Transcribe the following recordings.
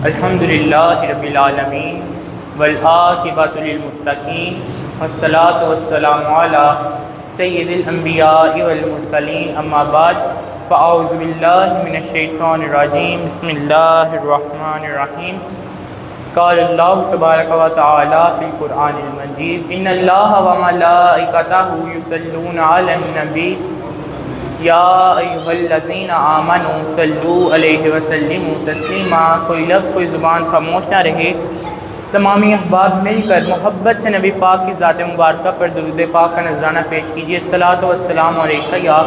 الحمدللہ رب العالمین والعاقبۃ للمتقین والصلاۃ والسلام علی سید الانبیاء والمرسلین اما بعد فاعوذ باللہ من الشیطان الرجیم بسم اللہ الرحمن الرحیم قال اللہ تبارک و تعالی فی القرآن المجید ان اللہ وملائکتہ یصلون علی النبی یا ایھا الذین آمنوا صلوا علیہ وسلموا تسلیما۔ کوئی لب کوئی زبان خاموش نہ رہے، تمامی احباب مل کر محبت سے نبی پاک کی ذات مبارکہ پر درود پاک کا نذرانہ پیش کیجیے۔ الصلاۃ والسلام علیکہ یا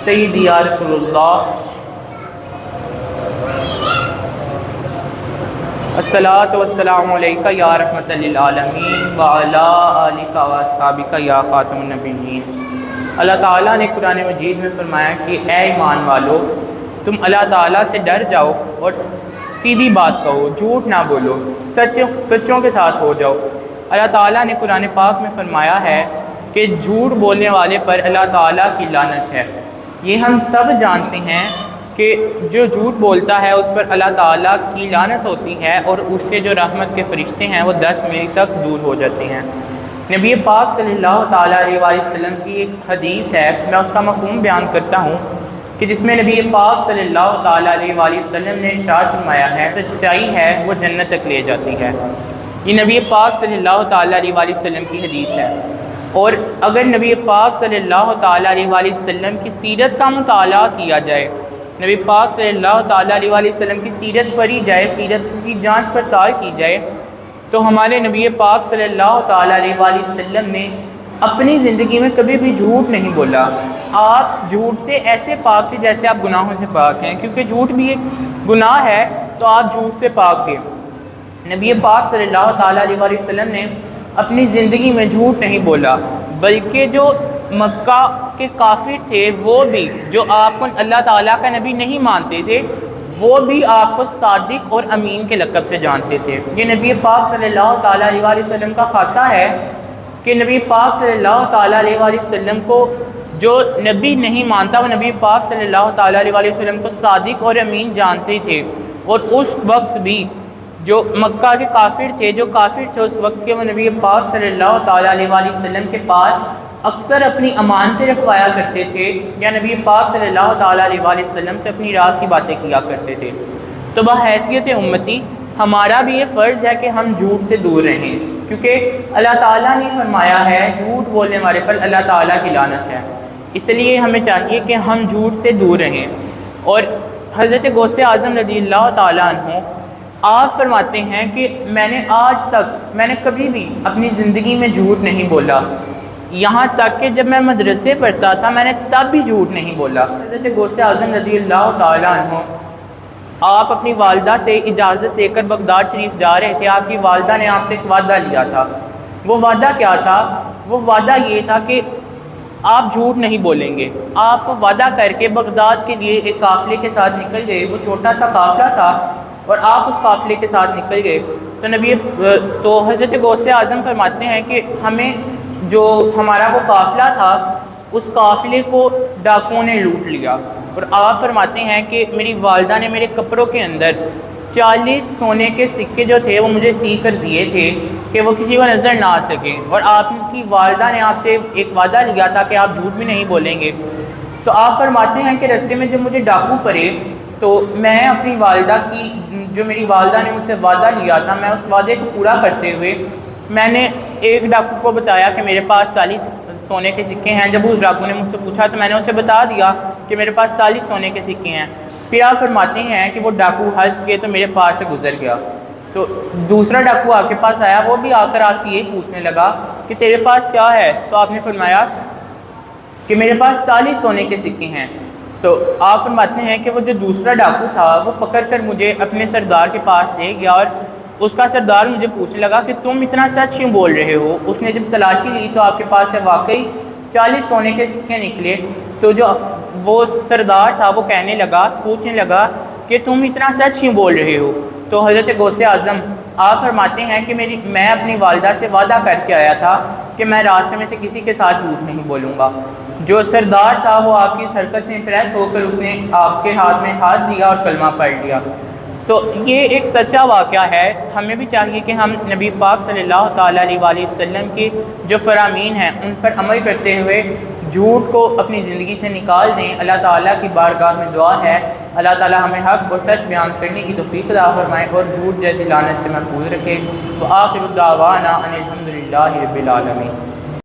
سیدی یا رسول اللہ، الصلاۃ والسلام علیکہ یا رحمۃ للعالمین وعلی آلکہ واصحابکہ یا خاتم النبیین۔ اللہ تعالیٰ نے قرآن مجید میں فرمایا کہ اے ایمان والو، تم اللہ تعالیٰ سے ڈر جاؤ اور سیدھی بات کہو، جھوٹ نہ بولو، سچوں کے ساتھ ہو جاؤ۔ اللہ تعالیٰ نے قرآن پاک میں فرمایا ہے کہ جھوٹ بولنے والے پر اللہ تعالیٰ کی لعنت ہے۔ یہ ہم سب جانتے ہیں کہ جو جھوٹ بولتا ہے اس پر اللہ تعالیٰ کی لعنت ہوتی ہے اور اس سے جو رحمت کے فرشتے ہیں وہ 10 میل تک دور ہو جاتے ہیں۔ نبی پاک صلی اللہ تعالیٰ علیہ وآلہ وسلم کی ایک حدیث ہے، میں اس کا مفہوم بیان کرتا ہوں کہ جس میں نبی پاک صلی اللہ تعالیٰ علیہ وآلہ وسلم نے ارشاد فرمایا ہے سچائی ہے وہ جنت تک لے جاتی ہے۔ یہ نبی پاک صلی اللہ تعالیٰ علیہ وآلہ وسلم کی حدیث ہے، اور اگر نبی پاک صلی اللہ تعالیٰ علیہ وآلہ وسلم کی سیرت کا مطالعہ کیا جائے، نبی پاک صلی اللہ تعالیٰ علیہ وآلہ وسلم کی سیرت پڑھی جائے، سیرت کی جانچ پڑتال کی جائے، تو ہمارے نبی پاک صلی اللہ تعالیٰ علیہ وآلہ وسلم نے اپنی زندگی میں کبھی بھی جھوٹ نہیں بولا۔ آپ جھوٹ سے ایسے پاک تھے جیسے آپ گناہوں سے پاک ہیں، کیونکہ جھوٹ بھی ایک گناہ ہے، تو آپ جھوٹ سے پاک تھے۔ نبی پاک صلی اللہ تعالیٰ علیہ وآلہ وسلم نے اپنی زندگی میں جھوٹ نہیں بولا، بلکہ جو مکہ کے کافر تھے وہ بھی، جو آپ کو اللہ تعالیٰ کا نبی نہیں مانتے تھے، وہ بھی آپ کو صادق اور امین کے لقب سے جانتے تھے۔ یہ نبی پاک صلی اللہ تعالیٰ علیہ وآلہ وسلم کا خاصہ ہے کہ نبی پاک صلی اللہ تعالیٰ علیہ وآلہ وسلم کو جو نبی نہیں مانتا وہ نبی پاک صلی اللہ تعالیٰ علیہ وآلہ وسلم کو صادق اور امین جانتے تھے، اور اس وقت بھی جو مکہ کے کافر تھے اس وقت کے، وہ نبی پاک صلی اللہ تعالیٰ علیہ وآلہ وسلم کے پاس اکثر اپنی امانتیں رکھوایا کرتے تھے، یا نبی پاک صلی اللہ تعالیٰ علیہ وآلہ وسلم سے اپنی راز کی باتیں کیا کرتے تھے۔ تو بحیثیت امتی ہمارا بھی یہ فرض ہے کہ ہم جھوٹ سے دور رہیں، کیونکہ اللہ تعالیٰ نے فرمایا ہے جھوٹ بولنے والے پر اللہ تعالیٰ کی لعنت ہے۔ اس لیے ہمیں چاہیے کہ ہم جھوٹ سے دور رہیں۔ اور حضرت غوث اعظم رضی اللہ تعالیٰ عنہ آپ فرماتے ہیں کہ میں نے کبھی بھی اپنی زندگی میں جھوٹ نہیں بولا، یہاں تک کہ جب میں مدرسے پڑھتا تھا میں نے تب بھی جھوٹ نہیں بولا۔ حضرت غوث اعظم رضی اللہ تعالیٰ عنہ آپ اپنی والدہ سے اجازت لے کر بغداد شریف جا رہے تھے۔ آپ کی والدہ نے آپ سے ایک وعدہ لیا تھا۔ وہ وعدہ کیا تھا؟ وہ وعدہ یہ تھا کہ آپ جھوٹ نہیں بولیں گے۔ آپ وعدہ کر کے بغداد کے لیے ایک قافلے کے ساتھ نکل گئے۔ وہ چھوٹا سا قافلہ تھا اور آپ اس قافلے کے ساتھ نکل گئے۔ تو حضرت غوث اعظم فرماتے ہیں کہ ہمیں جو ہمارا وہ قافلہ تھا اس قافلے کو ڈاکوؤں نے لوٹ لیا، اور آپ فرماتے ہیں کہ میری والدہ نے میرے کپڑوں کے اندر 40 سونے کے سکے جو تھے وہ مجھے سی کر دیے تھے کہ وہ کسی کو نظر نہ آ سکیں، اور آپ کی والدہ نے آپ سے ایک وعدہ لیا تھا کہ آپ جھوٹ بھی نہیں بولیں گے۔ تو آپ فرماتے ہیں کہ رستے میں جب مجھے ڈاکو پڑے تو میں اپنی والدہ کی، جو میری والدہ نے مجھ سے وعدہ لیا تھا، میں اس وعدے کو پورا کرتے ہوئے میں نے ایک ڈاکو کو بتایا کہ میرے پاس 40 سونے کے سکے ہیں۔ جب اس ڈاکو نے مجھ سے پوچھا تو میں نے اسے بتا دیا کہ میرے پاس 40 سونے کے سکے ہیں۔ پھر آپ فرماتے ہیں کہ وہ ڈاکو ہنس کے تو میرے پاس سے گزر گیا۔ تو دوسرا ڈاکو آپ کے پاس آیا، وہ بھی آ کر آپ سے یہی پوچھنے لگا کہ تیرے پاس کیا ہے؟ تو آپ نے فرمایا کہ میرے پاس 40 سونے کے سکے ہیں۔ تو آپ فرماتے ہیں کہ وہ جو دوسرا ڈاکو تھا وہ پکڑ کر مجھے اپنے سردار کے پاس لے گیا، اور اس کا سردار مجھے پوچھنے لگا کہ تم اتنا سچ کیوں بول رہے ہو؟ اس نے جب تلاشی لی تو آپ کے پاس سے واقعی 40 سونے کے سکے نکلے۔ تو جو وہ سردار تھا وہ پوچھنے لگا کہ تم اتنا سچ کیوں بول رہے ہو؟ تو حضرت غوث اعظم آپ فرماتے ہیں کہ میں اپنی والدہ سے وعدہ کر کے آیا تھا کہ میں راستے میں سے کسی کے ساتھ جھوٹ نہیں بولوں گا۔ جو سردار تھا وہ آپ کی اس حرکت سے امپریس ہو کر اس نے آپ کے ہاتھ میں ہاتھ دیا اور کلمہ پڑھ لیا۔ تو یہ ایک سچا واقعہ ہے. ہمیں بھی چاہیے کہ ہم نبی پاک صلی اللہ تعالیٰ علیہ وآلہ وسلم کی جو فرامین ہیں ان پر عمل کرتے ہوئے جھوٹ کو اپنی زندگی سے نکال دیں. اللہ تعالیٰ کی بارگاہ میں دعا ہے اللہ تعالیٰ ہمیں حق اور سچ بیان کرنے کی توفیق عطا فرمائے اور جھوٹ جیسی لعنت سے محفوظ رکھے. وآخر دعوانا ان الحمد للہ رب العالمین.